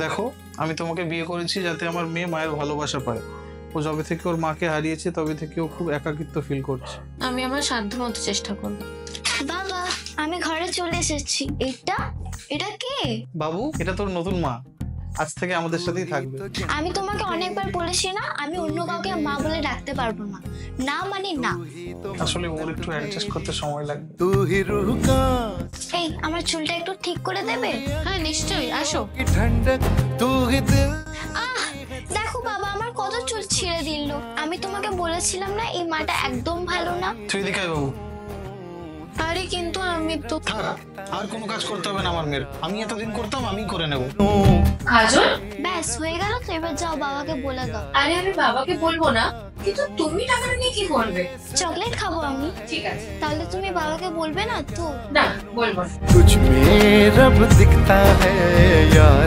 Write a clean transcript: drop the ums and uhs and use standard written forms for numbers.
দেখো, আমি তোমাকে বিয়ে করেছি যাতে আমার মেয়ে মায়ের ভালোবাসা পায়। ও যবে থেকে ওর মাকে হারিয়েছে তবে থেকে ও খুব একাকিত্ব ফিল করছে। আমি আমার সাধ্যমতো চেষ্টা করব। বাবা, আমি ঘরে চলে এসেছি। এটা কে? বাবু, এটা তোর নতুন মা, আজ থেকে আমাদের সাথেই থাকবে। আমি তোমাকে অনেকবার বলেছি না, আমি অন্য কাউকে মা বলে ডাকতে পারবো না। না মানে না। আসলে ওর একটু অ্যাডজাস্ট করতে সময় লাগবে। এই, আমার চুলটা একটু ঠিক করে দেবে? হ্যাঁ নিশ্চয়ই, আসো। আহ, দেখো বাবা, আমার কত চুল ছিঁড়ে দিল। আমি তোমাকে বলেছিলাম না এই মাটা একদম ভালো না। তুই এদিকে আয় বাবু। আরে কিন্তু আমি তো আর কোনো কাজ করতে হবে না আমার মেয়ের, আমি এতদিন করতাম, আমি করে নেব। কাজল, ব্যাস হয়ে গেল তো, এবার যাও বাবাকে বলে দাও। আরে আমি বাবাকে বলবো না, কিন্তু তুমি টাকাটা নিয়ে কি করবে? চকলেট খাবো আমি। ঠিক আছে, তাহলে তুমি বাবাকে বলবে না তো? না বলবো না। तुझ में रब दिखता है यार।